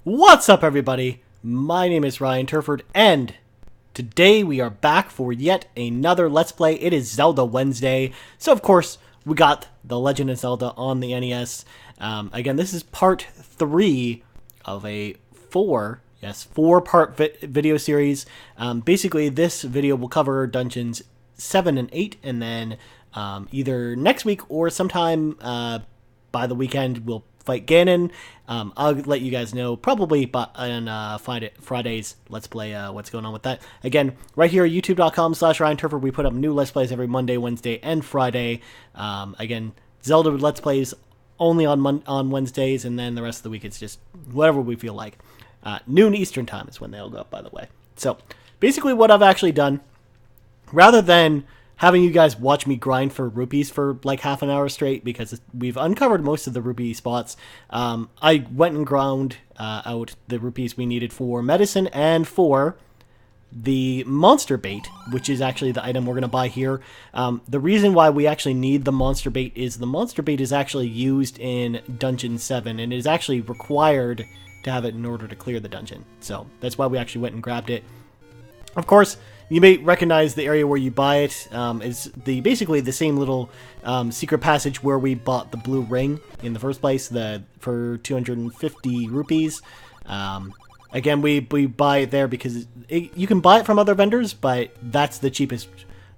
What's up, everybody? My name is Ryan Turford, and today we are back for yet another Let's Play. It is Zelda Wednesday, so of course we got The Legend of Zelda on the NES. Again, this is part 3 of a four-part video series. Basically, this video will cover Dungeons 7 and 8, and then either next week or sometime by the weekend we'll fight Ganon. I'll let you guys know probably on Fridays Let's Play what's going on with that. Again, right here, youtube.com/Ryan Turford, we put up new Let's Plays every Monday, Wednesday, and Friday. Again, Zelda Let's Plays only on Wednesdays, and then the rest of the week it's just whatever we feel like. Noon Eastern time is when they'll go up, by the way. So, basically what I've actually done, rather than having you guys watch me grind for rupees for like half an hour straight, because we've uncovered most of the rupee spots, I went and ground out the rupees we needed for medicine and for the monster bait, which is actually the item we're going to buy here. The reason why we actually need the monster bait is the monster bait is actually used in Dungeon 7, and it is actually required to have it in order to clear the dungeon. So that's why we actually went and grabbed it. Of course, you may recognize the area where you buy it. It's basically the same little secret passage where we bought the blue ring in the first place, for 250 rupees. Again, we buy it there because you can buy it from other vendors, but that's the cheapest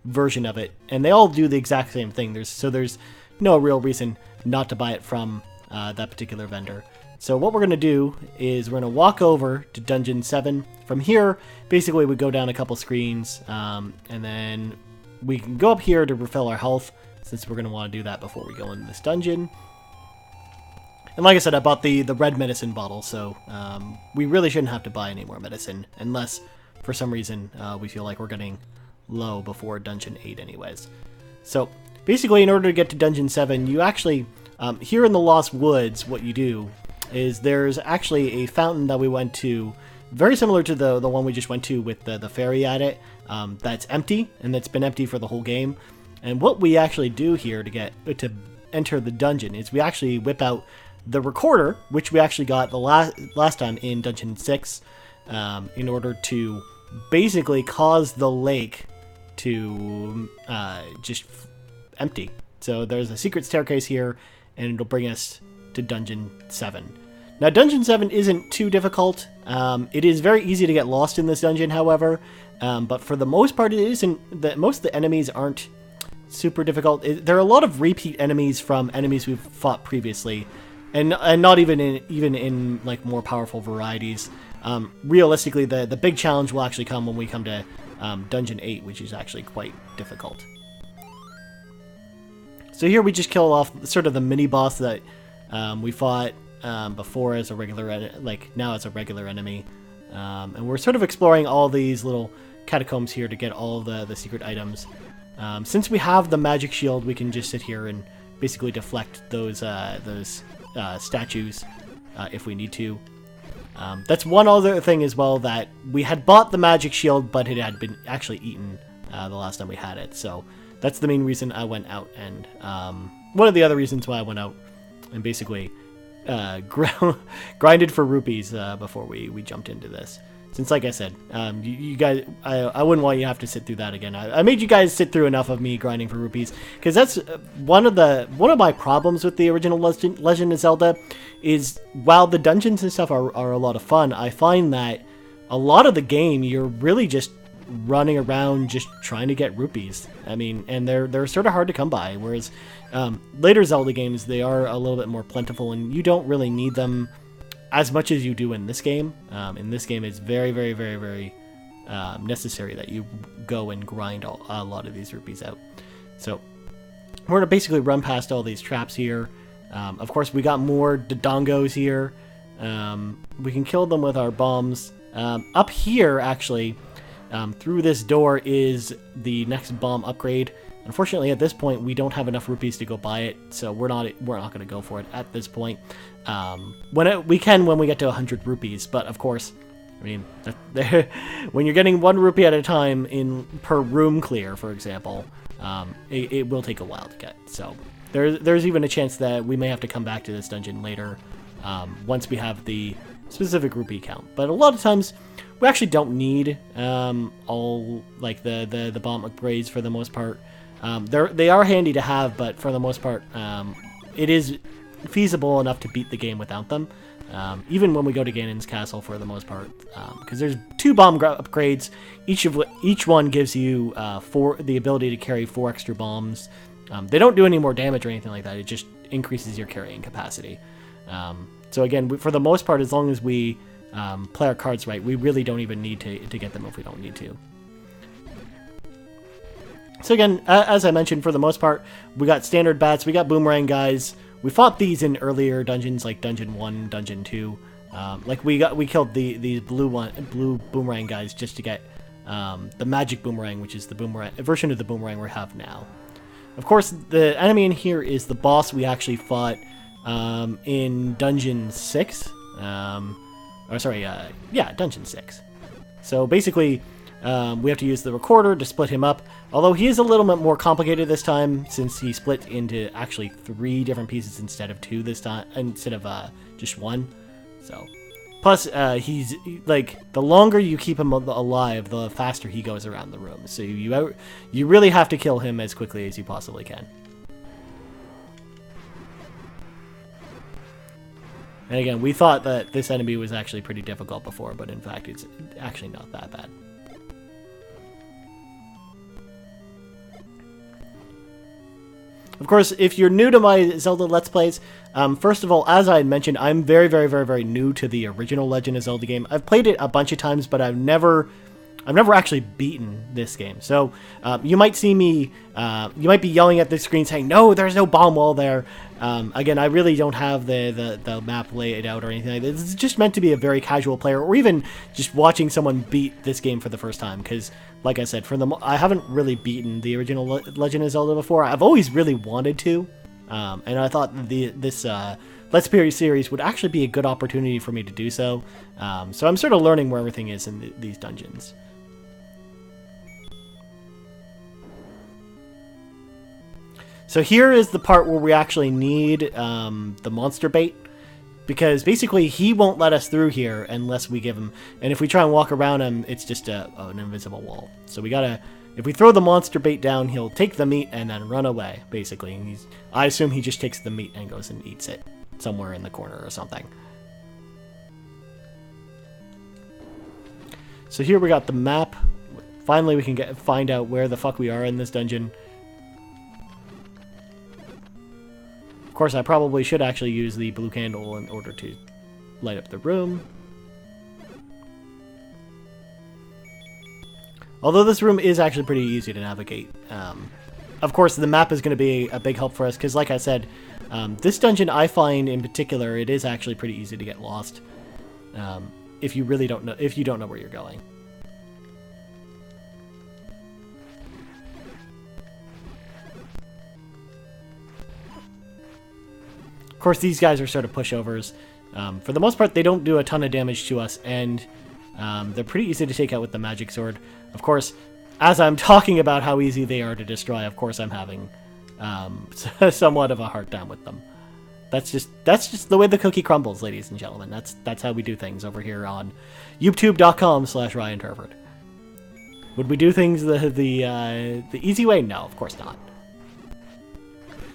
version of it, and they all do the exact same thing. There's no real reason not to buy it from that particular vendor. So what we're going to do is we're going to walk over to Dungeon 7. From here, basically we go down a couple screens, and then we can go up here to refill our health, since we're going to want to do that before we go into this dungeon. And like I said, I bought the red medicine bottle, so we really shouldn't have to buy any more medicine, unless for some reason we feel like we're getting low before Dungeon 8 anyways. So basically, in order to get to Dungeon 7, you actually, here in the Lost Woods, what you do is there's actually a fountain that we went to, very similar to the one we just went to with the fairy at it, that's empty, and that's been empty for the whole game. And what we actually do here to enter the dungeon is we actually whip out the recorder, which we actually got the last time in Dungeon 6, in order to basically cause the lake to just empty. So there's a secret staircase here, and it'll bring us to Dungeon 7. Now, Dungeon 7 isn't too difficult. It is very easy to get lost in this dungeon, however, but for the most part, it isn't. Most of the enemies aren't super difficult. There are a lot of repeat enemies from enemies we've fought previously, and not even in like more powerful varieties. Realistically, the big challenge will actually come when we come to Dungeon 8, which is actually quite difficult. So here we just kill off sort of the mini boss that we fought before as a regular, now as a regular enemy, and we're sort of exploring all these little catacombs here to get all the secret items. Since we have the magic shield, we can just sit here and basically deflect those statues if we need to. That's one other thing as well, that we had bought the magic shield, but it had been actually eaten the last time we had it. So that's the main reason I went out, and one of the other reasons why I went out and basically grinded for rupees before we jumped into this. Since, like I said, you guys, I wouldn't want you to have to sit through that again. I made you guys sit through enough of me grinding for rupees, because that's one of my problems with the original Legend of Zelda, is while the dungeons and stuff are a lot of fun, I find that a lot of the game you're really just running around just trying to get rupees. I mean, and they're sort of hard to come by, whereas later Zelda games, they are a little bit more plentiful, and you don't really need them as much as you do in this game. In this game, it's very, very, very, very necessary that you go and grind a lot of these rupees out. So we're going to basically run past all these traps here. Of course, we got more Dodongos here. We can kill them with our bombs. Up here, actually, through this door is the next bomb upgrade. Unfortunately, at this point, we don't have enough rupees to go buy it, so we're not going to go for it at this point. We can when we get to 100 rupees, but of course, I mean, when you're getting 1 rupee at a time per room clear, for example, it will take a while to get. So there's even a chance that we may have to come back to this dungeon later, once we have the specific rupee count. But a lot of times, we actually don't need all like the bomb upgrades for the most part. They are handy to have, but for the most part, it is feasible enough to beat the game without them. Even when we go to Ganon's castle for the most part, because there's 2 bomb upgrades, each one gives you the ability to carry 4 extra bombs. They don't do any more damage or anything like that. It just increases your carrying capacity. So again, for the most part, as long as we play our cards right, we really don't even need to get them if we don't need to. So again, as I mentioned, for the most part, we got standard bats, we got boomerang guys. We fought these in earlier dungeons, like Dungeon 1, Dungeon 2. Like we killed these blue boomerang guys just to get the magic boomerang, which is the boomerang version of the boomerang we have now. Of course, the enemy in here is the boss we actually fought in Dungeon 6. Dungeon 6. So basically, we have to use the recorder to split him up, although he is a little bit more complicated this time, since he split into actually 3 different pieces instead of 2 this time, instead of just 1. So, plus, he's, like, the longer you keep him alive, the faster he goes around the room. So you really have to kill him as quickly as you possibly can. And again, we thought that this enemy was actually pretty difficult before, but in fact, it's actually not that bad. Of course, if you're new to my Zelda Let's Plays, first of all, as I had mentioned, I'm very, very, very, very new to the original Legend of Zelda game. I've played it a bunch of times, but I've never actually beaten this game. So you might see me, you might be yelling at the screen saying, "No, there's no bomb wall there." Again, I really don't have the map laid out or anything like that. It's just meant to be a very casual player, or even just watching someone beat this game for the first time. Because, like I said, I haven't really beaten the original Legend of Zelda before. I've always really wanted to, and I thought this Let's Play series would actually be a good opportunity for me to do so. So I'm sort of learning where everything is in these dungeons. So here is the part where we actually need the monster bait, because basically he won't let us through here unless we give him, and if we try and walk around him, it's just an invisible wall. So we gotta, if we throw the monster bait down, he'll take the meat and then run away, basically. And I assume he just takes the meat and goes and eats it somewhere in the corner or something. So here we got the map. Finally we can find out where the fuck we are in this dungeon. Of course, I probably should actually use the blue candle in order to light up the room. Although this room is actually pretty easy to navigate. Of course, the map is going to be a big help for us, because like I said, this dungeon I find in particular, it is actually pretty easy to get lost if you really don't know, if you don't know where you're going. Of course, these guys are sort of pushovers. For the most part, they don't do a ton of damage to us, and they're pretty easy to take out with the magic sword. Of course, as I'm talking about how easy they are to destroy, of course I'm having somewhat of a hard time with them. That's just the way the cookie crumbles, ladies and gentlemen. That's how we do things over here on youtube.com/Ryan Turford. Would we do things the easy way? No, of course not.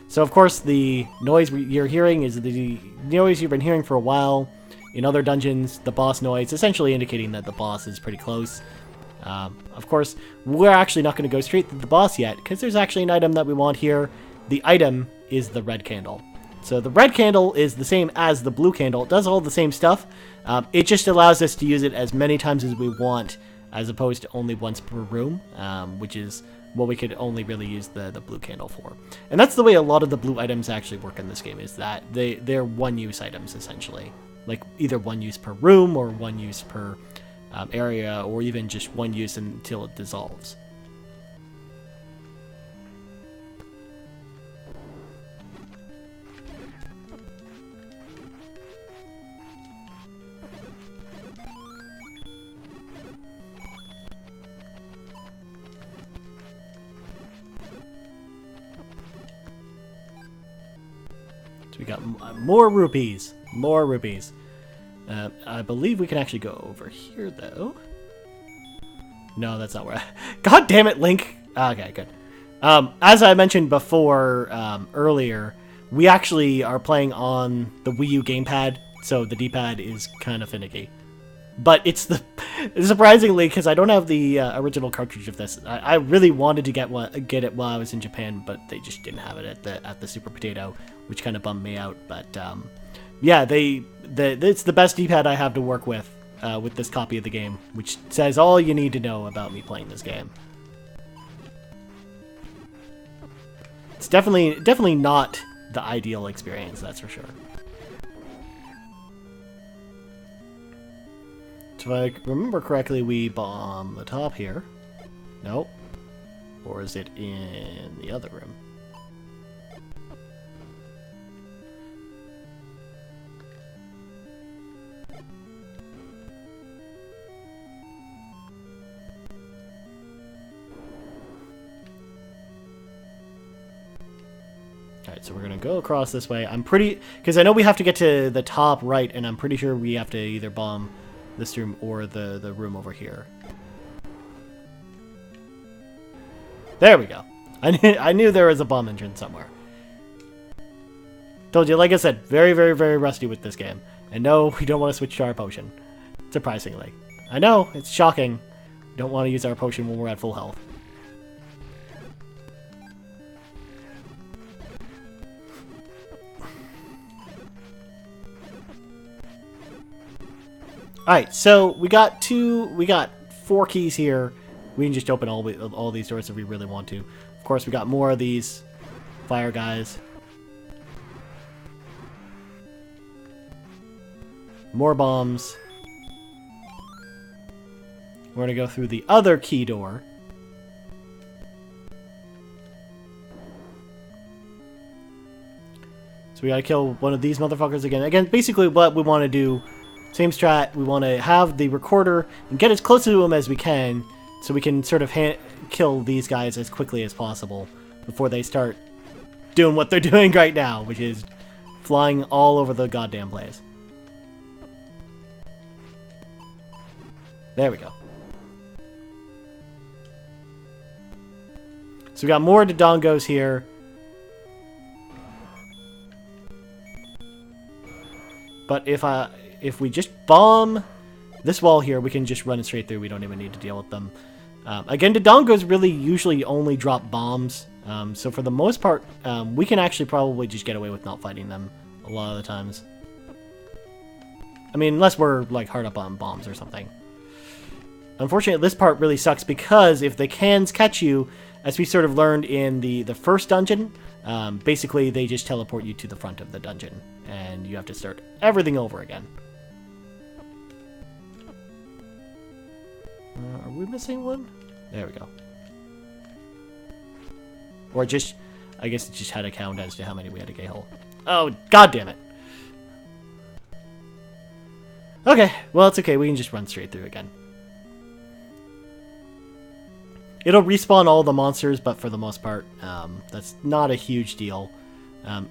So, of course, the noise you're hearing is the noise you've been hearing for a while in other dungeons, the boss noise, essentially indicating that the boss is pretty close. Of course, we're actually not going to go straight to the boss yet, because there's actually an item that we want here. The item is the red candle. So the red candle is the same as the blue candle. It does all the same stuff. It just allows us to use it as many times as we want, as opposed to only once per room, which is what we could only really use the blue candle for. And that's the way a lot of the blue items actually work in this game, is that they're one-use items, essentially. Like, either one use per room, or one use per area, or even just one use until it dissolves. So we got more rupees. More rupees. I believe we can actually go over here, though. No, that's not where God damn it, Link! Okay, good. As I mentioned before, earlier, we actually are playing on the Wii U gamepad, so the D-pad is kind of finicky. But it's surprisingly, because I don't have the original cartridge of this. I really wanted to get it while I was in Japan, but they just didn't have it at the Super Potato, which kind of bummed me out. But yeah, it's the best D-pad I have to work with this copy of the game, which says all you need to know about me playing this game. It's definitely not the ideal experience, that's for sure. So if I remember correctly, we bomb the top here. Nope. Or is it in the other room? Alright, so we're gonna go across this way. Because I know we have to get to the top right, and I'm pretty sure we have to either bomb this room or the room over here. There we go. I knew there was a bomb engine somewhere. Told you, like I said, very, very, very rusty with this game. And no, we don't want to switch to our potion. Surprisingly. I know, it's shocking. We don't want to use our potion when we're at full health. Alright, so we got 4 keys here. We can just open all these doors if we really want to. Of course, we got more of these fire guys. More bombs. We're gonna go through the other key door. So we gotta kill one of these motherfuckers again. Again, basically what we want to do, same strat, we want to have the recorder and get as close to him as we can so we can sort of kill these guys as quickly as possible before they start doing what they're doing right now, which is flying all over the goddamn place. There we go. So we got more Dodongos here. But if we just bomb this wall here, we can just run it straight through. We don't even need to deal with them. Again, Dodongos really usually only drop bombs. So for the most part, we can actually probably just get away with not fighting them a lot of the times. I mean, unless we're like hard up on bombs or something. Unfortunately, this part really sucks because if the cans catch you, as we sort of learned in the first dungeon, basically they just teleport you to the front of the dungeon, and you have to start everything over again. Are we missing one? There we go. Or just, I guess it just had a count as to how many we had to K-hole. Oh, god damn it. Okay, well, it's okay. We can just run straight through again. It'll respawn all the monsters, but for the most part, that's not a huge deal.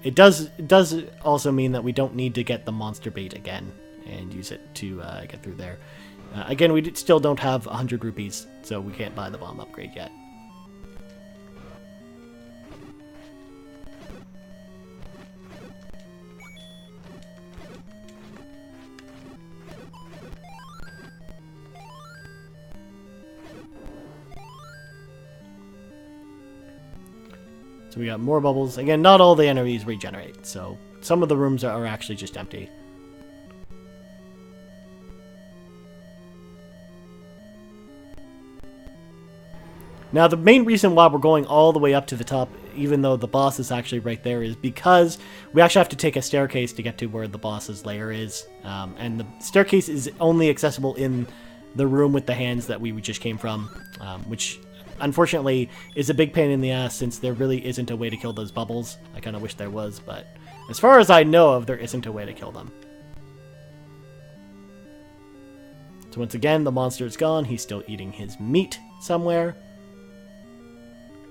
It does also mean that we don't need to get the monster bait again and use it to get through there. Again, we still don't have 100 rupees, so we can't buy the bomb upgrade yet. So we got more bubbles. Again, not all the enemies regenerate, so some of the rooms are actually just empty. Now, the main reason why we're going all the way up to the top, even though the boss is actually right there, is because we actually have to take a staircase to get to where the boss's lair is. And the staircase is only accessible in the room with the hands that we just came from, which unfortunately is a big pain in the ass since there really isn't a way to kill those bubbles. I kind of wish there was, but as far as I know of, there isn't a way to kill them. So once again, the monster is gone. He's still eating his meat somewhere.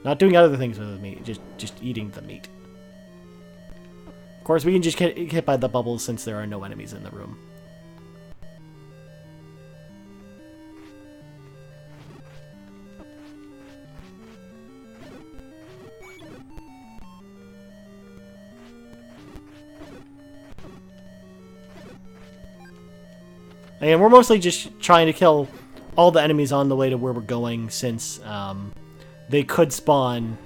Not doing other things with the meat, just eating the meat. Of course, we can just get hit by the bubbles since there are no enemies in the room. And we're mostly just trying to kill all the enemies on the way to where we're going, since they could spawn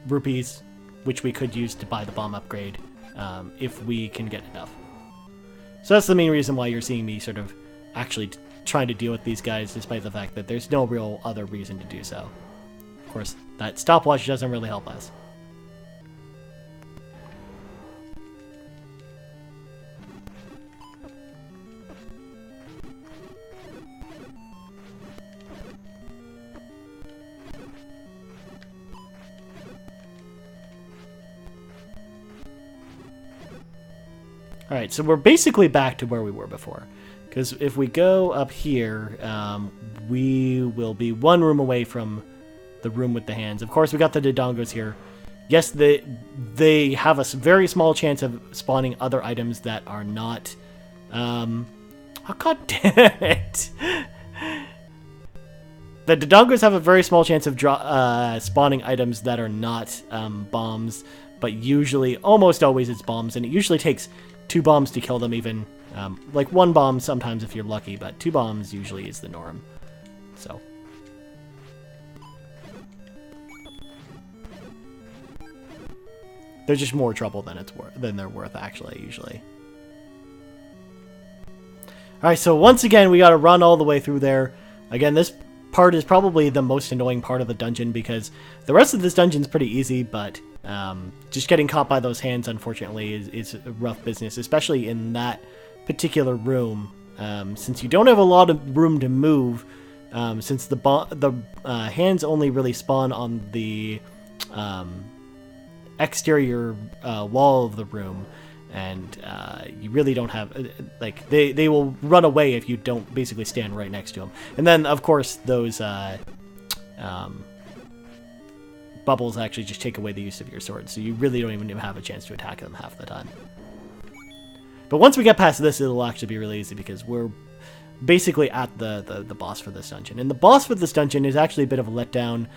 rupees, which we could use to buy the bomb upgrade if we can get enough. So that's the main reason why you're seeing me sort of actually trying to deal with these guys, despite the fact that there's no real other reason to do so. Of course, that stopwatch doesn't really help us. Alright, so we're basically back to where we were before. Because if we go up here, we will be one room away from the room with the hands. Of course, we got the Dodongos here. Yes, they have a very small chance of spawning other items that are not... oh, god damn it! The Dodongos have a very small chance of spawning items that are not bombs, but usually, almost always it's bombs, and it usually takes 2 bombs to kill them even. Like 1 bomb sometimes if you're lucky, but 2 bombs usually is the norm. So. They're just more trouble than they're worth, actually, usually. Alright, so once again, we gotta run all the way through there. Again, this part is probably the most annoying part of the dungeon, because the rest of this dungeon's pretty easy, but just getting caught by those hands, unfortunately, is a rough business, especially in that particular room, since you don't have a lot of room to move, since the hands only really spawn on the exterior wall of the room, and you really don't have, like, they will run away if you don't basically stand right next to them. And then, of course, those bubbles actually just take away the use of your sword, so you really don't even have a chance to attack them half the time. But once we get past this, it'll actually be really easy, because we're basically at the boss for this dungeon. And the boss for this dungeon is actually a bit of a letdown.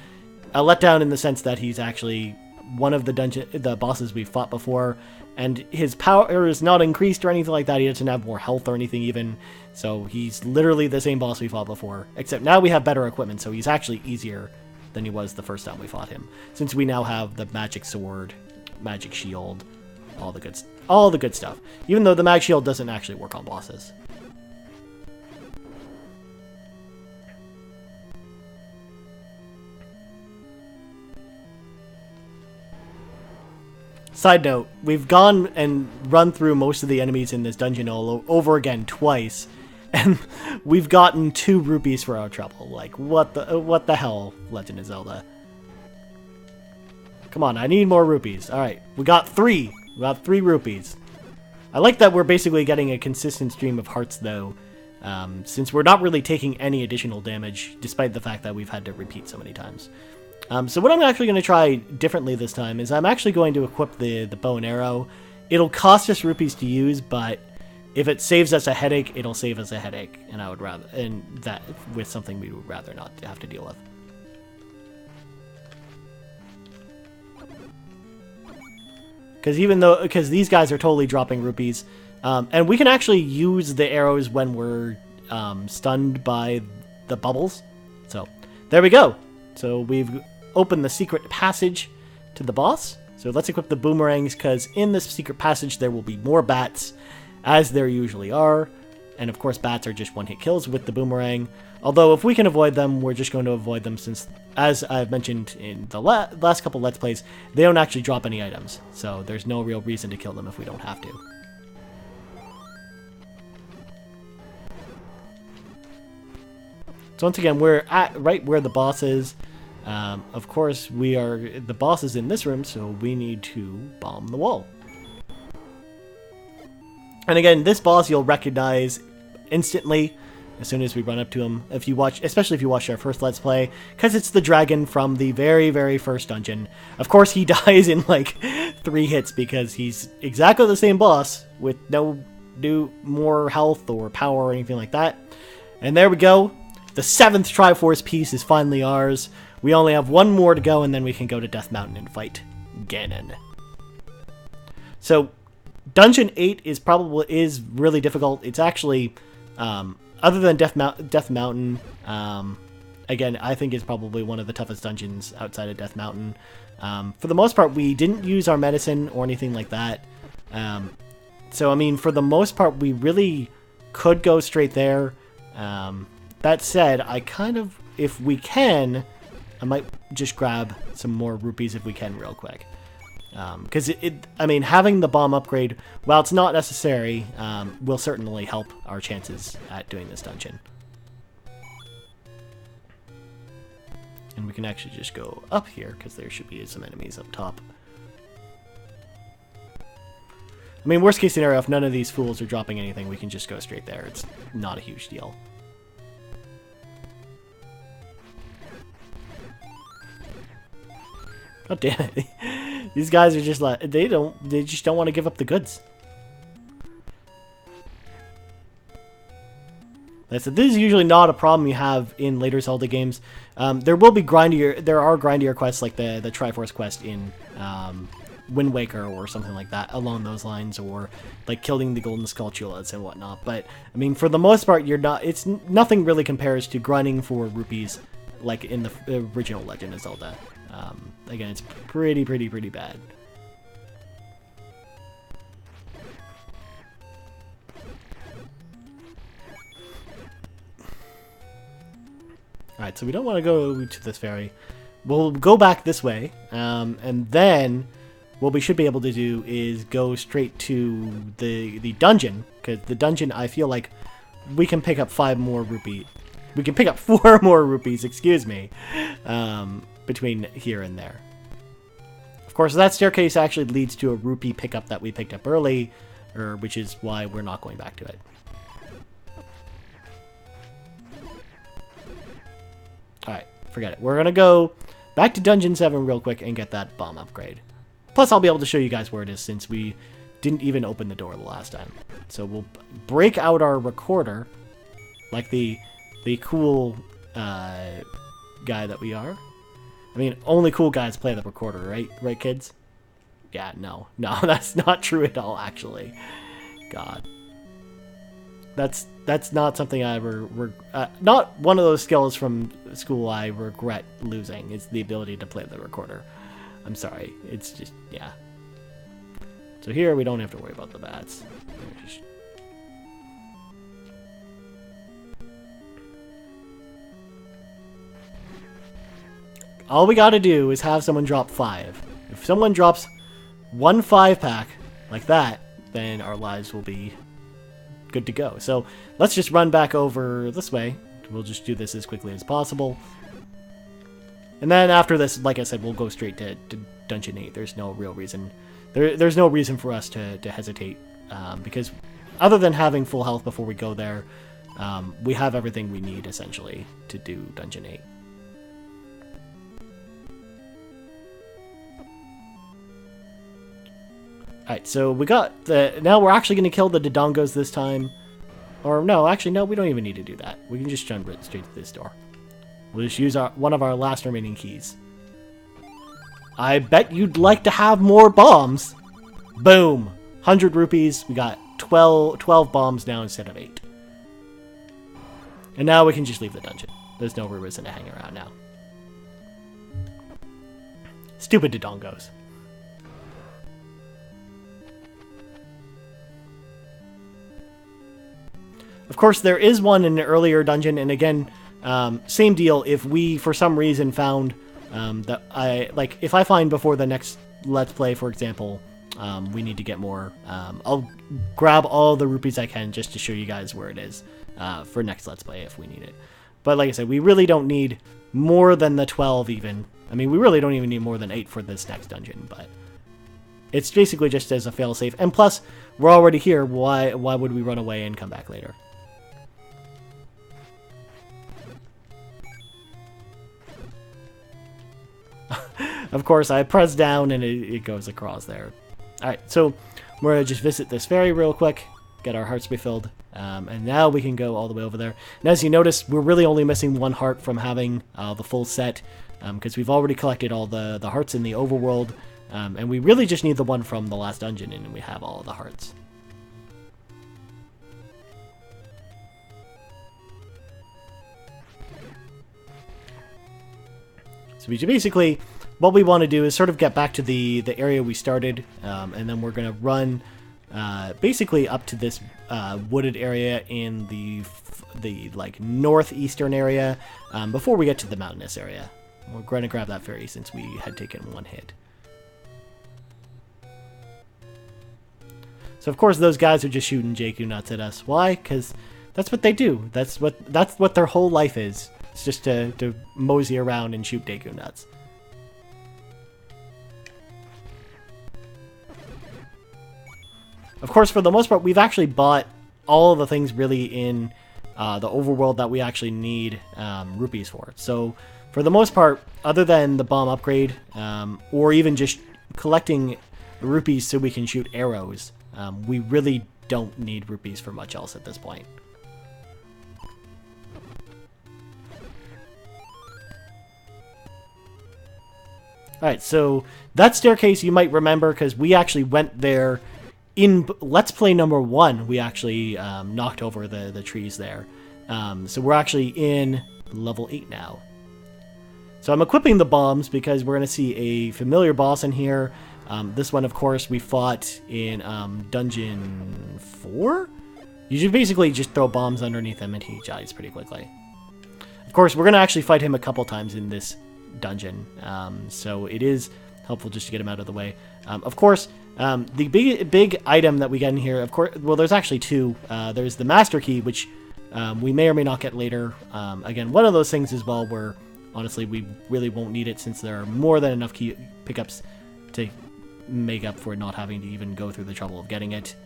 A letdown in the sense that he's actually one of the bosses we've fought before, and his power is not increased or anything like that. He doesn't have more health or anything even, so he's literally the same boss we fought before, except now we have better equipment, so he's actually easier than he was the first time we fought him, since we now have the magic sword, magic shield, all the good stuff, even though the mag shield doesn't actually work on bosses. Side note, we've gone and run through most of the enemies in this dungeon all over again twice, and we've gotten 2 rupees for our trouble. Like, what the hell, Legend of Zelda? Come on, I need more rupees. Alright, we got 3. We got 3 rupees. I like that we're basically getting a consistent stream of hearts, though, since we're not really taking any additional damage, despite the fact that we've had to repeat so many times. So what I'm actually going to try differently this time is I'm actually going to equip the bow and arrow. It'll cost us rupees to use, but if it saves us a headache, it'll save us a headache, and I would rather, and that with something we would rather not have to deal with. Because these guys are totally dropping rupees, and we can actually use the arrows when we're stunned by the bubbles. So there we go. So we've opened the secret passage to the boss. So let's equip the boomerangs, because in this secret passage there will be more bats, as there usually are. And of course bats are just one-hit kills with the boomerang. Although if we can avoid them, we're just going to avoid them, since, as I've mentioned in the last couple Let's Plays, they don't actually drop any items. So there's no real reason to kill them if we don't have to. So once again, we're at right where the boss is. Of course, the boss is in this room, so we need to bomb the wall. And again, this boss you'll recognize instantly as soon as we run up to him. Especially if you watched our first Let's Play, because it's the dragon from the very, very first dungeon. Of course, he dies in like 3 hits, because he's exactly the same boss with no more health or power or anything like that. And there we go. The 7th Triforce piece is finally ours. We only have 1 more to go, and then we can go to Death Mountain and fight Ganon. So, Dungeon 8 is really difficult. It's actually Other than Death Mountain, again, I think is probably one of the toughest dungeons outside of Death Mountain. For the most part, we didn't use our medicine or anything like that. So, I mean, for the most part, we really could go straight there. That said, I kind of, if we can, I might just grab some more rupees if we can real quick. Because I mean, having the bomb upgrade, while it's not necessary, will certainly help our chances at doing this dungeon. And we can actually just go up here, because there should be some enemies up top. I mean, worst case scenario, if none of these fools are dropping anything, we can just go straight there. It's not a huge deal. Oh, damn it. These guys are just like, they just don't want to give up the goods. Like I said, this is usually not a problem you have in later Zelda games. There will be grindier quests like the Triforce quest in Wind Waker or something like that along those lines, or like killing the golden skulltulas and whatnot. But I mean, for the most part, nothing really compares to grinding for rupees like in the original Legend of Zelda. Again, it's pretty bad. Alright, so we don't want to go to this ferry. We'll go back this way, and then what we should be able to do is go straight to the dungeon, because the dungeon, I feel like we can pick up 5 more rupees. We can pick up 4 more rupees, excuse me, between here and there. Of course, that staircase actually leads to a rupee pickup that we picked up early, which is why we're not going back to it. Alright, forget it. We're going to go back to Dungeon 7 real quick and get that bomb upgrade. Plus, I'll be able to show you guys where it is since we didn't even open the door the last time. So we'll break out our recorder, like the cool guy that we are. I mean, only cool guys play the recorder, right? Right, kids? Yeah, no, that's not true at all, actually. God. That's not something I ever... not one of those skills from school I regret losing. It's the ability to play the recorder. I'm sorry. It's just... yeah. So here, we don't have to worry about the bats. All we gotta do is have someone drop 5. If someone drops 1 5-pack like that, then our lives will be good to go. So let's just run back over this way. We'll just do this as quickly as possible. And then after this, like I said, we'll go straight to Dungeon 8. There's no real reason. There's no reason for us to hesitate. Because other than having full health before we go there, we have everything we need, essentially, to do Dungeon 8. Alright, so we got the... Now we're actually going to kill the Dodongos this time. Or no, actually, no, we don't even need to do that. We can just jump right straight to this door. We'll just use one of our last remaining keys. I bet you'd like to have more bombs. Boom! 100 rupees. We got 12 bombs now instead of 8. And now we can just leave the dungeon. There's no reason to hang around now. Stupid Dodongos. Of course, there is one in an earlier dungeon, and again, same deal. If we, for some reason, found that if I find before the next Let's Play, for example, we need to get more, I'll grab all the rupees I can just to show you guys where it is for next Let's Play if we need it. But like I said, we really don't need more than the 12 even. I mean, we really don't even need more than 8 for this next dungeon, but it's basically just as a failsafe. And plus, we're already here. Why would we run away and come back later? Of course, I press down and it goes across there. Alright, so we're going to just visit this ferry real quick, get our hearts refilled, and now we can go all the way over there. And as you notice, we're really only missing 1 heart from having the full set, because we've already collected all the hearts in the overworld, and we really just need the one from the last dungeon, and we have all of the hearts. So we basically, what we want to do is sort of get back to the area we started, and then we're going to run basically up to this wooded area in the like northeastern area before we get to the mountainous area. We're going to grab that fairy since we had taken one hit. So of course those guys are just shooting JQ nuts at us. Why? Because that's what they do. That's what their whole life is. It's just to mosey around and shoot JQ nuts. Of course, for the most part, we've actually bought all of the things really in the overworld that we actually need rupees for. So for the most part, other than the bomb upgrade, or even just collecting rupees so we can shoot arrows, we really don't need rupees for much else at this point. Alright, so that staircase you might remember because we actually went there in Let's Play number 1. We actually knocked over the trees there. So we're actually in level 8 now. So I'm equipping the bombs because we're going to see a familiar boss in here. This one, of course, we fought in Dungeon 4? You should basically just throw bombs underneath him and he dies pretty quickly. Of course, we're going to actually fight him a couple times in this dungeon, so it is helpful just to get him out of the way. Of course, the big item that we get in here, of course, well, there's actually two. There's the Master Key, which we may or may not get later. Again, one of those things as well where, honestly, we really won't need it since there are more than enough key pickups to make up for not having to even go through the trouble of getting it.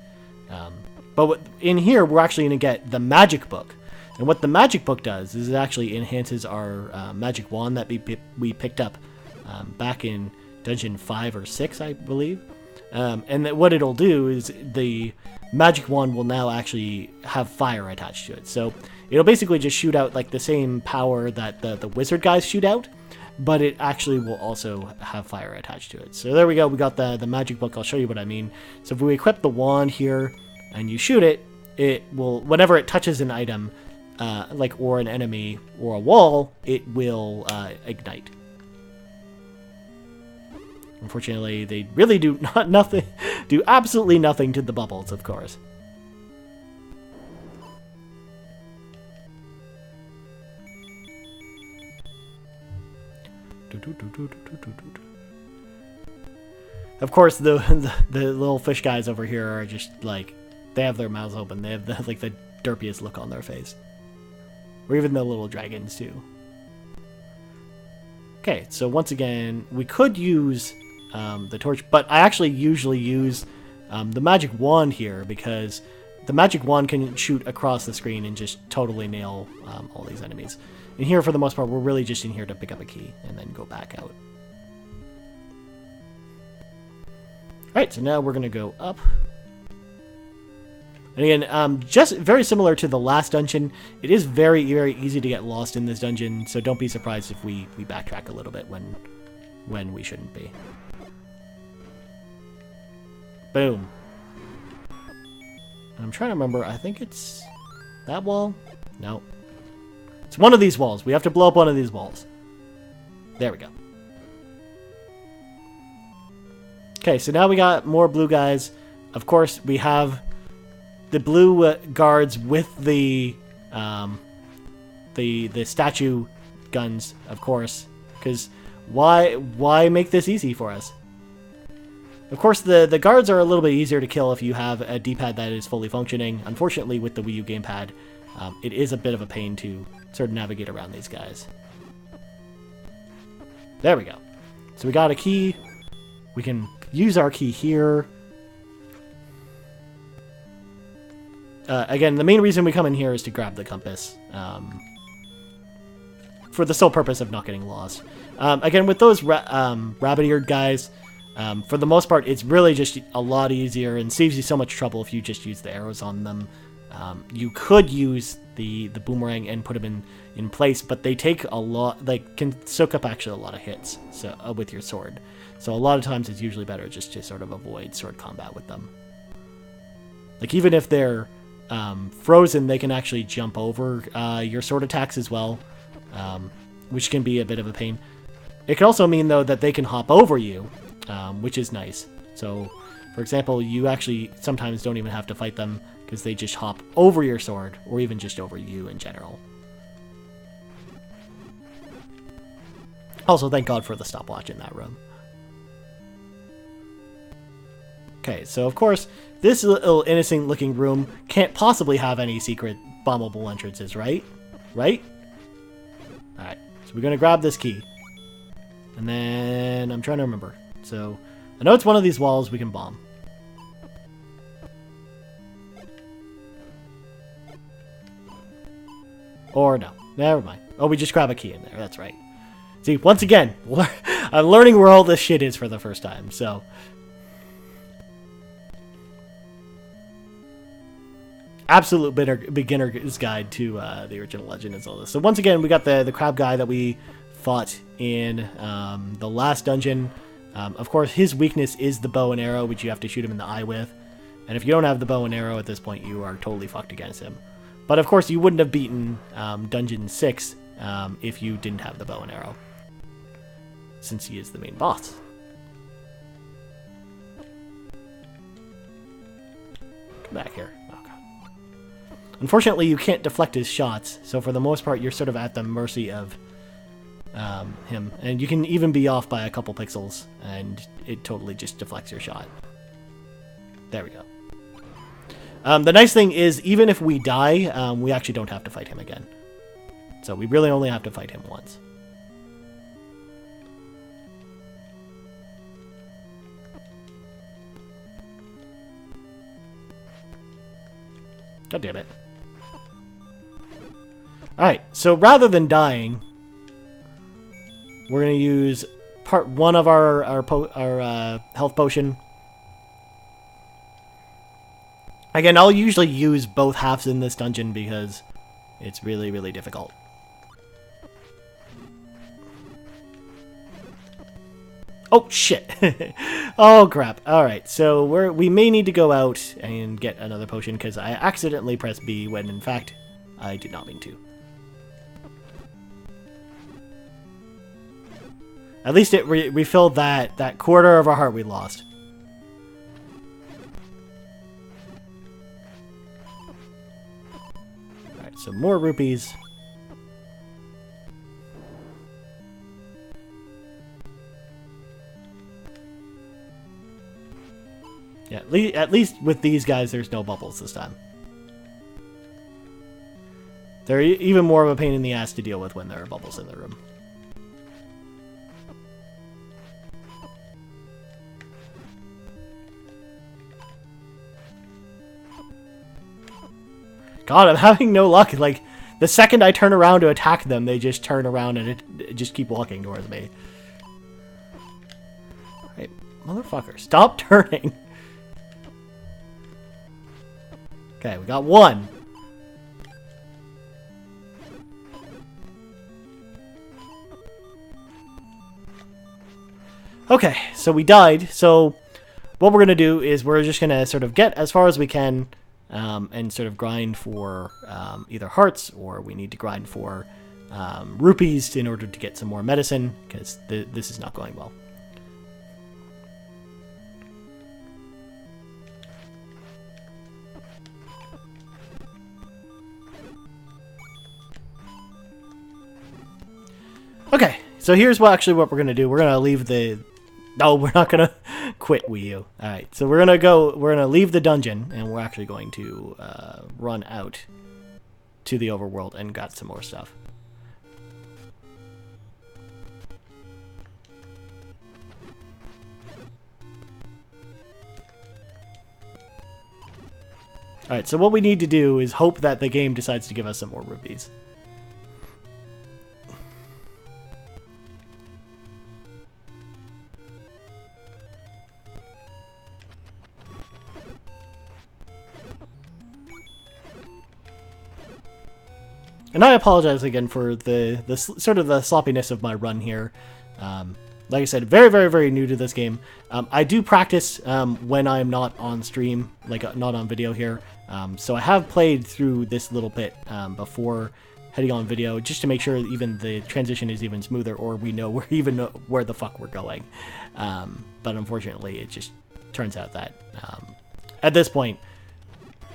But in here, we're actually going to get the Magic Book. And what the Magic Book does is it actually enhances our Magic Wand that we picked up back in Dungeon 5 or 6, I believe. And what it'll do is the Magic Wand will now actually have fire attached to it. So it'll basically just shoot out like the same power that the wizard guys shoot out, but it actually will also have fire attached to it. So there we go, we got the Magic Book. I'll show you what I mean. So if we equip the wand here and you shoot it, it will, whenever it touches an item, or an enemy or a wall, it will ignite. Unfortunately, they really do do absolutely nothing to the bubbles, of course. Of course, the little fish guys over here are just like, they have their mouths open. They have the derpiest look on their face. Or even the little dragons, too. Okay, so once again, we could use the torch, but I actually usually use the Magic Wand here because the Magic Wand can shoot across the screen and just totally nail all these enemies. And here, for the most part, we're really just in here to pick up a key and then go back out. Alright, so now we're going to go up. And again, just very similar to the last dungeon, it is very, very easy to get lost in this dungeon, so don't be surprised if we backtrack a little bit when we shouldn't be. Boom. And I'm trying to remember, I think it's that wall? No. It's one of these walls. We have to blow up one of these walls. There we go. Okay, so now we got more blue guys. Of course, we have the blue guards with the statue guns, of course, because why make this easy for us? Of course, the guards are a little bit easier to kill if you have a D-pad that is fully functioning. Unfortunately, with the Wii U gamepad, it is a bit of a pain to sort of navigate around these guys. There we go. So we got a key. We can use our key here. Again, the main reason we come in here is to grab the compass, for the sole purpose of not getting lost. Again, with those rabbit-eared guys, for the most part, it's really just a lot easier and saves you so much trouble if you just use the arrows on them. You could use the boomerang and put them in place, but they take a lot, can soak up actually a lot of hits with your sword. So a lot of times it's usually better just to sort of avoid sword combat with them. Like, even if they're frozen, they can actually jump over your sword attacks as well, which can be a bit of a pain. It can also mean, though, that they can hop over you, which is nice. So, for example, you actually sometimes don't even have to fight them because they just hop over your sword, or even just over you in general. Also, thank God for the stopwatch in that room. Okay, so of course, this little innocent-looking room can't possibly have any secret bombable entrances, right? Right? Alright, so we're going to grab this key. And then, I'm trying to remember. So, I know it's one of these walls we can bomb. Or no, never mind. Oh, we just grab a key in there, that's right. See, once again, I'm learning where all this shit is for the first time, so... Absolute beginner's guide to the original Legend of Zelda. So once again, we got the crab guy that we fought in the last dungeon. Of course, his weakness is the bow and arrow, which you have to shoot him in the eye with. And if you don't have the bow and arrow at this point, you are totally fucked against him. But of course, you wouldn't have beaten Dungeon 6 if you didn't have the bow and arrow, since he is the main boss. Come back here. Unfortunately, you can't deflect his shots, so for the most part, you're sort of at the mercy of him. And you can even be off by a couple pixels, and it totally just deflects your shot. There we go. The nice thing is, even if we die, we actually don't have to fight him again. So we really only have to fight him once. God damn it. Alright, so rather than dying, we're going to use part 1 of our health potion. Again, I'll usually use both halves in this dungeon because it's really, really difficult. Oh, shit. Oh, crap. Alright, so we may need to go out and get another potion because I accidentally pressed B when, in fact, I did not mean to. At least it refilled that quarter of our heart we lost. Alright, so more rupees. Yeah, at least with these guys, there's no bubbles this time. They're even more of a pain in the ass to deal with when there are bubbles in the room. God, I'm having no luck. Like, the second I turn around to attack them, they just turn around and it just keep walking towards me. Hey, motherfucker, stop turning. Okay, we got one. Okay, so we died. So what we're going to do is we're just going to sort of get as far as we can and sort of grind for either hearts, or we need to grind for rupees in order to get some more medicine, because this is not going well. Okay, so here's what we're going to do. We're going to leave the... No, we're not going to quit Wii U. Alright, so we're going to leave the dungeon, and we're actually going to run out to the overworld and got some more stuff. Alright, so what we need to do is hope that the game decides to give us some more rupees. And I apologize again for the sort of the sloppiness of my run here. Like I said, very, very, very new to this game. I do practice when I'm not on stream, like not on video here. So I have played through this little bit before heading on video, just to make sure even the transition is even smoother, or we know where the fuck we're going. But unfortunately, it just turns out that at this point,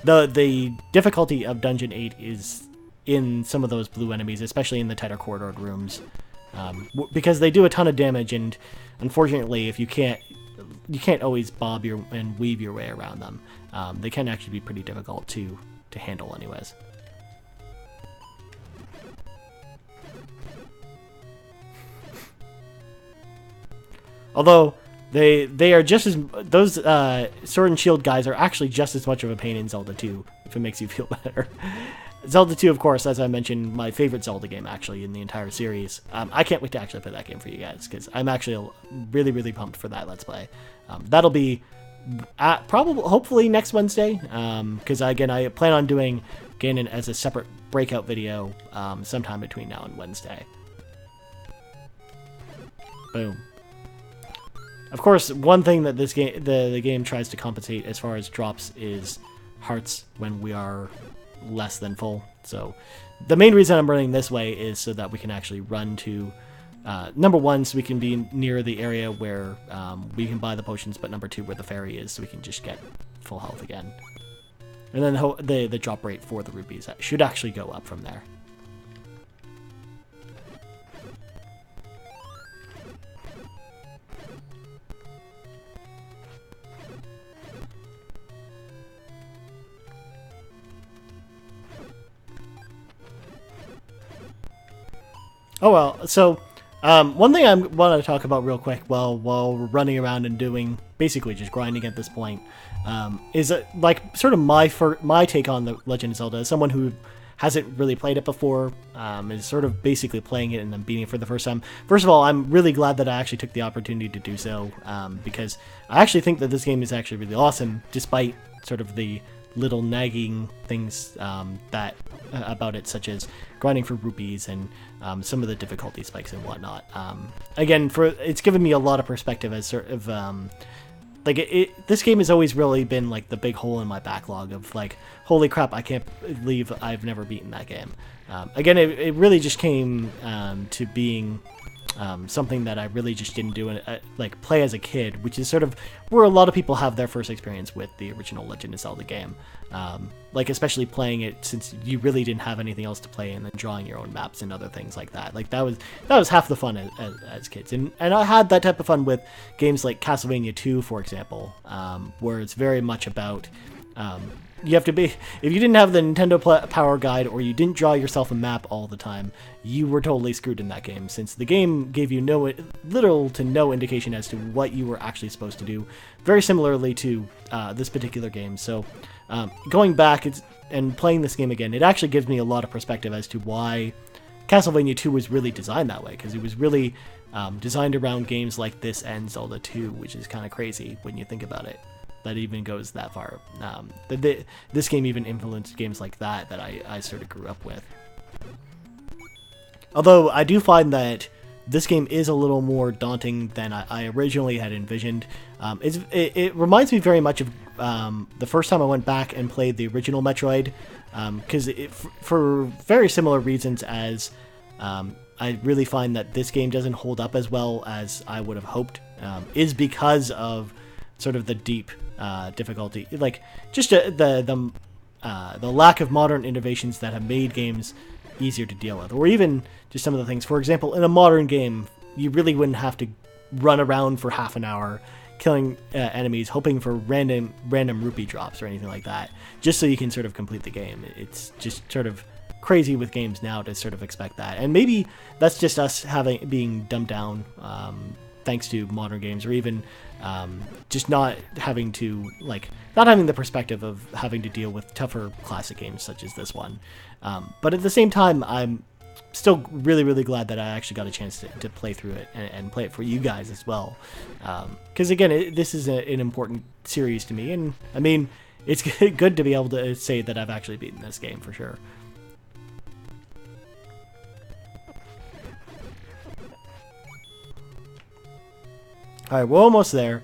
the difficulty of Dungeon 8 is in some of those blue enemies, especially in the tighter corridored rooms, because they do a ton of damage, and unfortunately, if you can't always bob and weave your way around them. They can actually be pretty difficult to handle anyways. Although they are just as, those sword and shield guys are actually just as much of a pain in Zelda 2, if it makes you feel better. Zelda 2, of course, as I mentioned, my favorite Zelda game actually in the entire series. I can't wait to actually play that game for you guys, because I'm actually really, really pumped for that Let's Play. That'll be hopefully next Wednesday, because again, I plan on doing Ganon as a separate breakout video sometime between now and Wednesday. Boom. Of course, one thing that this game, the game tries to compensate as far as drops is hearts when we are less than full. So the main reason I'm running this way is so that we can actually run to number one, so we can be near the area where we can buy the potions, but number two, where the fairy is, so we can just get full health again. And then the drop rate for the rubies should actually go up from there. Oh well, so one thing I want to talk about real quick while we're running around and doing basically just grinding at this point is like sort of my take on the Legend of Zelda as someone who hasn't really played it before, is sort of basically playing it and then beating it for the first time. First of all, I'm really glad that I actually took the opportunity to do so, because I actually think that this game is actually really awesome, despite sort of the little nagging things about it, such as grinding for rupees and some of the difficulty spikes and whatnot. Again, it's given me a lot of perspective as sort of like this game has always really been like the big hole in my backlog of like, holy crap, I can't believe I've never beaten that game. Again, it really just came to being something that I really just didn't do like play as a kid, which is sort of where a lot of people have their first experience with the original Legend of Zelda game. Like especially playing it since you really didn't have anything else to play, and then drawing your own maps and other things like that. Like that was half the fun as kids, and I had that type of fun with games like Castlevania 2, for example, where it's very much about you have to be, if you didn't have the Nintendo Power Guide or you didn't draw yourself a map all the time, you were totally screwed in that game, since the game gave you little to no indication as to what you were actually supposed to do, very similarly to this particular game. So going back and playing this game again, it actually gives me a lot of perspective as to why Castlevania 2 was really designed that way, because it was really designed around games like this and Zelda 2, which is kind of crazy when you think about it. That even goes that far. This game even influenced games like that I sort of grew up with. Although I do find that this game is a little more daunting than I originally had envisioned. It reminds me very much of the first time I went back and played the original Metroid, because for very similar reasons as I really find that this game doesn't hold up as well as I would have hoped, is because of sort of the deep difficulty, like just the lack of modern innovations that have made games easier to deal with, or even just some of the things. For example, in a modern game, you really wouldn't have to run around for half an hour killing enemies, hoping for random rupee drops or anything like that, just so you can sort of complete the game. It's just sort of crazy with games now to sort of expect that, and maybe that's just us being dumbed down thanks to modern games, or even just not having the perspective of having to deal with tougher classic games such as this one. But at the same time, I'm still really, really glad that I actually got a chance to play through it and play it for you guys as well. Because again, this is an important series to me, and I mean, it's good to be able to say that I've actually beaten this game for sure. Alright, we're almost there.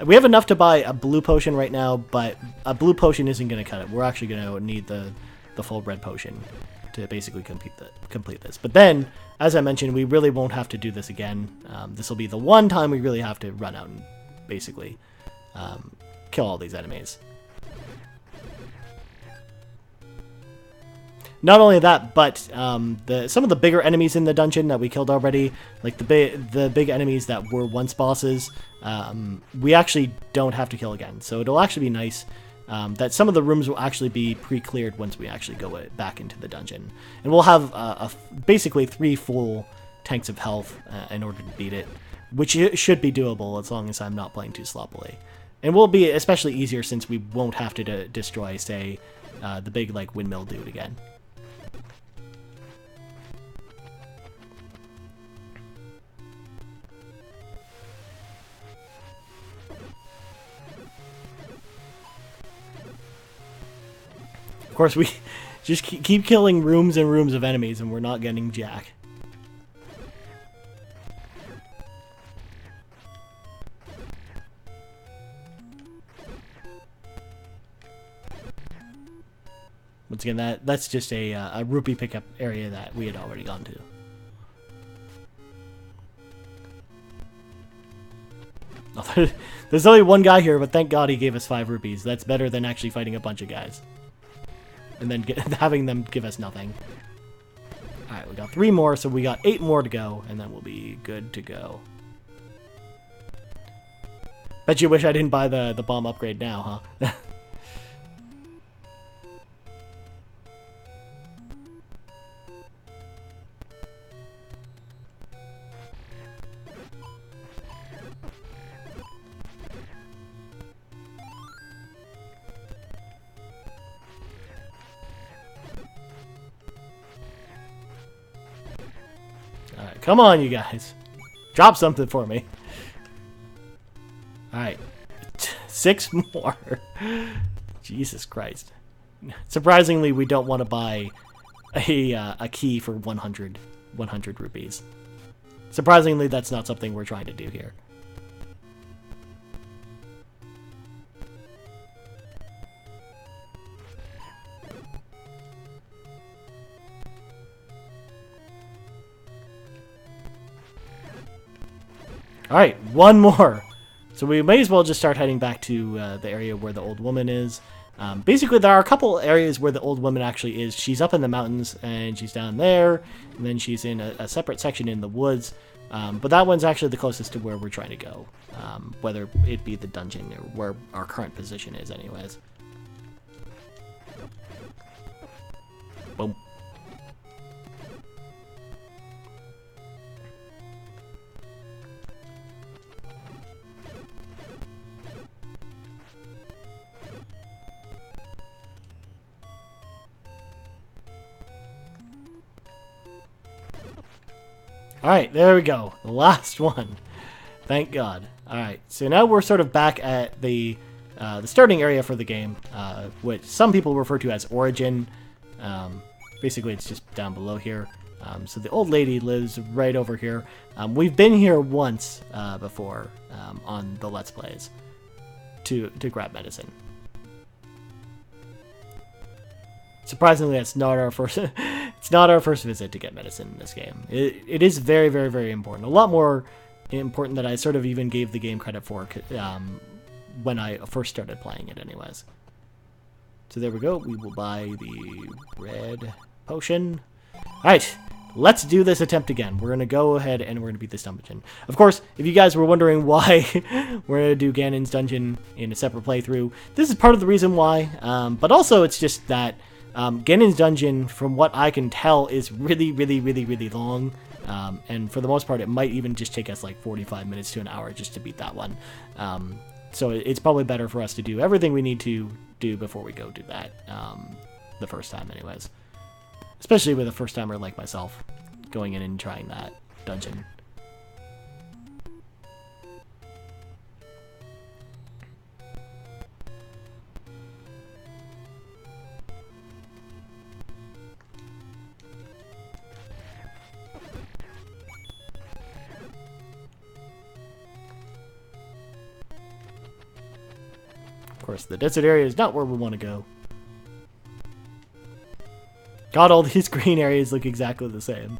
We have enough to buy a blue potion right now, but a blue potion isn't going to cut it. We're actually going to need the full red potion. to basically complete this. But then, as I mentioned, we really won't have to do this again. This will be the one time we really have to run out and basically kill all these enemies. Not only that, but some of the bigger enemies in the dungeon that we killed already, like the big enemies that were once bosses, we actually don't have to kill again. So it'll actually be nice that some of the rooms will actually be pre-cleared once we actually go back into the dungeon. And we'll have basically 3 full tanks of health in order to beat it, which should be doable as long as I'm not playing too sloppily. And will be especially easier since we won't have to destroy, say, the big like windmill dude again. Of course, we just keep killing rooms and rooms of enemies, and we're not getting jack. Once again, that's just a rupee pickup area that we had already gone to. Oh, there's only one guy here, but thank God he gave us 5 rupees. That's better than actually fighting a bunch of guys. And then having them give us nothing. Alright, we got 3 more, so we got 8 more to go, and then we'll be good to go. Bet you wish I didn't buy the bomb upgrade now, huh? Alright, come on, you guys. Drop something for me. Alright. 6 more. Jesus Christ. Surprisingly, we don't want to buy a key for 100 rupees. Surprisingly, that's not something we're trying to do here. Alright, 1 more. So we may as well just start heading back to the area where the old woman is. Basically, there are a couple areas where the old woman actually is. She's up in the mountains, and she's down there, and then she's in a separate section in the woods. But that one's actually the closest to where we're trying to go, whether it be the dungeon or where our current position is anyways. Boom. Alright, there we go. The last one. Thank God. Alright, so now we're sort of back at the starting area for the game, which some people refer to as Origin. Basically, it's just down below here. So the old lady lives right over here. We've been here once before on the Let's Plays to grab medicine. Surprisingly, that's not our first. It's not our first visit to get medicine in this game. It is very, very, very important. A lot more important than I sort of even gave the game credit for when I first started playing it, anyways. So there we go. We will buy the red potion. All right, let's do this attempt again. We're gonna go ahead and we're gonna beat this dungeon. Of course, if you guys were wondering why we're gonna do Ganon's dungeon in a separate playthrough, this is part of the reason why. But also, it's just that. Ganon's dungeon, from what I can tell, is really, really, really, really long. And for the most part, it might even just take us like 45 minutes to an hour just to beat that one. So it's probably better for us to do everything we need to do before we go do that the first time anyways. Especially with a first-timer like myself going in and trying that dungeon. Of course, the desert area is not where we want to go. God, all these green areas look exactly the same.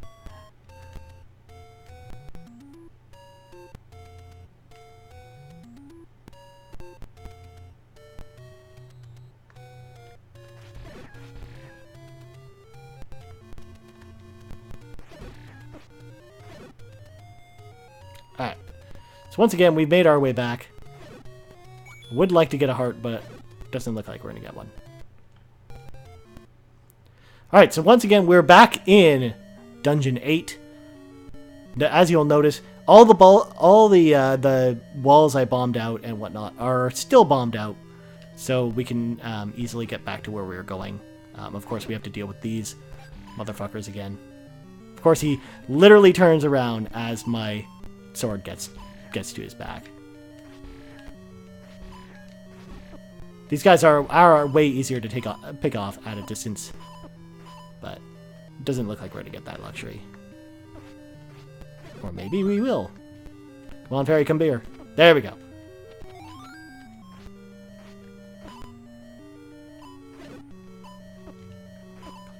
Alright. So once again, we've made our way back. Would like to get a heart, but doesn't look like we're going to get one. Alright, so once again, we're back in Dungeon 8. As you'll notice, all the walls I bombed out and whatnot are still bombed out, so we can easily get back to where we were going. Of course, we have to deal with these motherfuckers again. Of course, he literally turns around as my sword gets to his back. These guys are way easier to pick off at a distance, but it doesn't look like we're going to get that luxury. Or maybe we will. Come on, fairy, come here. There we go.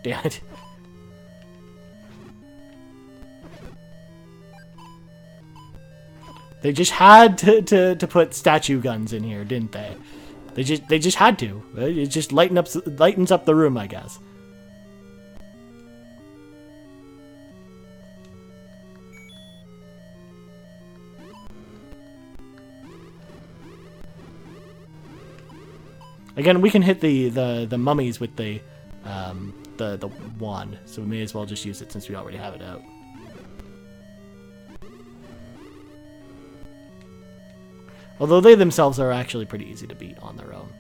Damn it. They just had to put statue guns in here, didn't they? They just had to. It just lightens up the room, I guess. Again, we can hit the mummies with the wand, so we may as well just use it since we already have it out. Although they themselves are actually pretty easy to beat on their own.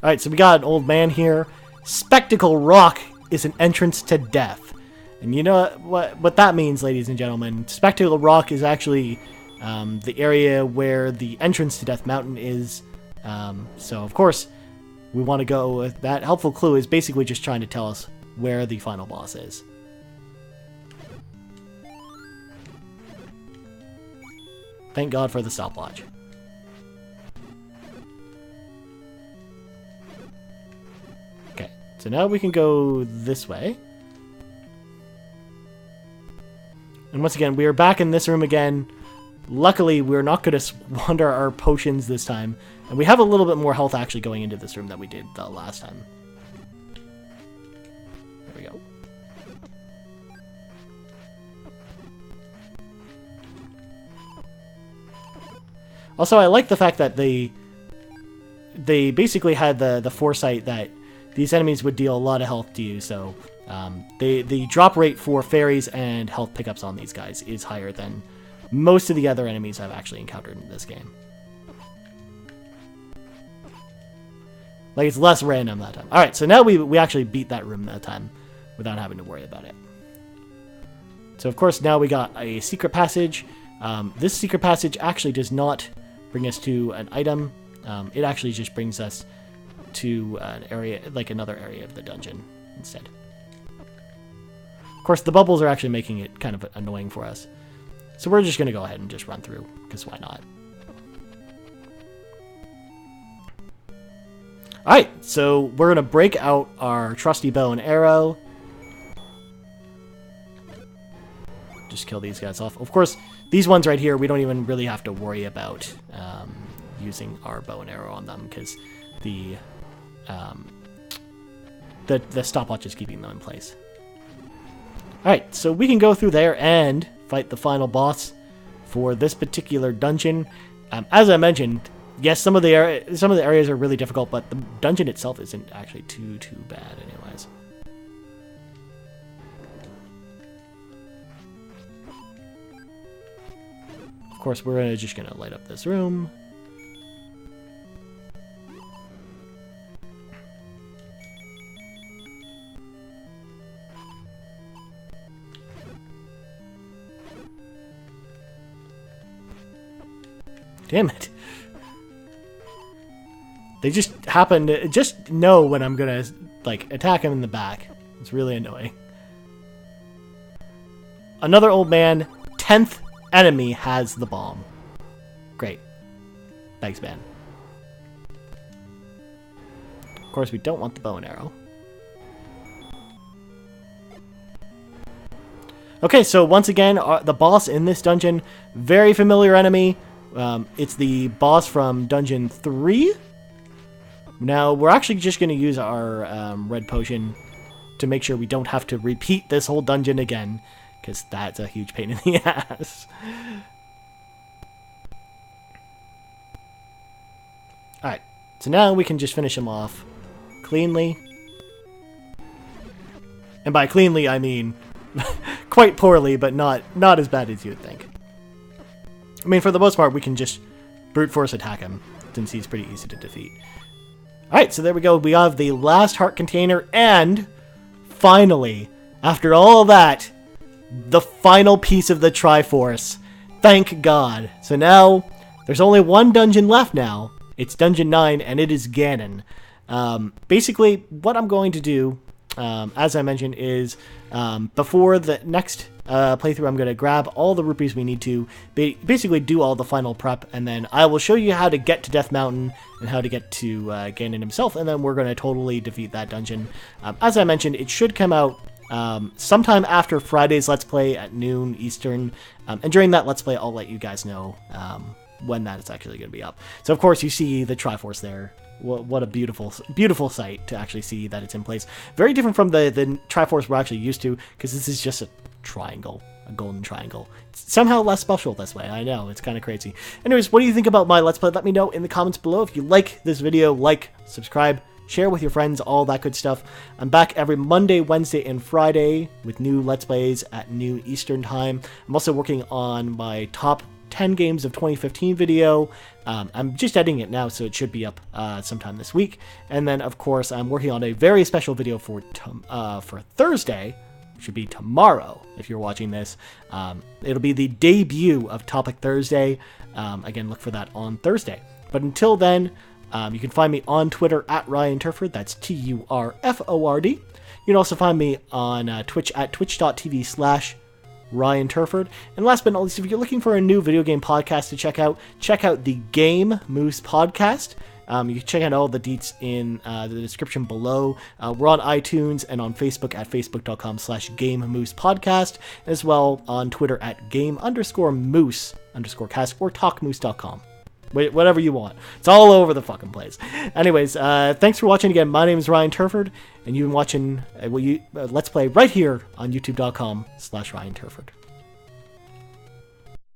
Alright, so we got an old man here. Spectacle Rock is an entrance to death. And you know what that means, ladies and gentlemen. Spectacle Rock is actually the area where the entrance to Death Mountain is. So, of course, we want to go with that. Helpful clue is basically just trying to tell us where the final boss is. Thank God for the stopwatch. Okay, so now we can go this way. And once again, we are back in this room again. Luckily, we're not going to squander our potions this time. And we have a little bit more health actually going into this room than we did the last time. There we go. Also, I like the fact that they basically had the foresight that these enemies would deal a lot of health to you, so the drop rate for fairies and health pickups on these guys is higher than most of the other enemies I've actually encountered in this game. Like, it's less random that time. Alright, so now we actually beat that room that time without having to worry about it. So, of course, now we got a secret passage. This secret passage actually does not bring us to an item. It actually just brings us to an area, like another area of the dungeon instead. Of course, the bubbles are actually making it kind of annoying for us. So we're just going to go ahead and just run through, because why not? Alright, so we're going to break out our trusty bow and arrow. Just kill these guys off. Of course, these ones right here, we don't even really have to worry about using our bow and arrow on them, because the stopwatch is keeping them in place. Alright, so we can go through there and fight the final boss for this particular dungeon. As I mentioned, yes, some of the areas are really difficult, but the dungeon itself isn't actually too bad anyways. Of course, we're just gonna light up this room. Damn it. They just happen to just know when I'm gonna, like, attack him in the back. It's really annoying. Another old man. 10th enemy has the bomb. Great. Thanks, man. course, we don't want the bow and arrow. Okay, so once again, the boss in this dungeon, very familiar enemy. It's the boss from Dungeon 3. Now, we're actually just going to use our red potion to make sure we don't have to repeat this whole dungeon again, because that's a huge pain in the ass. Alright, so now we can just finish him off cleanly. And by cleanly, I mean quite poorly, but not as bad as you would think. I mean, for the most part, we can just brute force attack him, since he's pretty easy to defeat. Alright, so there we go. We have the last heart container, and finally, after all that, the final piece of the Triforce. Thank God. So now, there's only one dungeon left now. It's Dungeon 9, and it is Ganon. Basically, what I'm going to do, as I mentioned, is before the next playthrough, I'm going to grab all the rupees we need to basically do all the final prep, and then I will show you how to get to Death Mountain and how to get to Ganon himself, and then we're going to totally defeat that dungeon. As I mentioned, it should come out sometime after Friday's Let's Play at noon Eastern, and during that Let's Play, I'll let you guys know when that is actually going to be up. So, of course, you see the Triforce there. What a beautiful, beautiful sight to actually see that it's in place. Very different from the Triforce we're actually used to, because this is just a triangle, a golden triangle. It's somehow less special this way. I know, it's kind of crazy. Anyways, what do you think about my Let's Play? Let me know in the comments below. If you like this video, like, subscribe, share with your friends, all that good stuff. I'm back every Monday, Wednesday, and Friday with new Let's Plays at noon Eastern time. I'm also working on my top 10 games of 2015 video. I'm just editing it now, so it should be up sometime this week. And then, of course, I'm working on a very special video for Thursday, which should be tomorrow if you're watching this. It'll be the debut of Topic Thursday. Again, look for that on Thursday. But until then, you can find me on Twitter at Ryan Turford. That's Turford. You can also find me on Twitch at twitch.tv/Ryan Turford. And last but not least, if you're looking for a new video game podcast to check out the Game Moose podcast. You can check out all the deets in the description below. We're on iTunes and on Facebook at facebook.com/GameMoosePodcast, as well on Twitter at game_moose_cast or talkmoose.com. Whatever you want. It's all over the fucking place. Anyways, thanks for watching again. My name is Ryan Turford, and you've been watching Let's Play right here on youtube.com/Ryan Turford.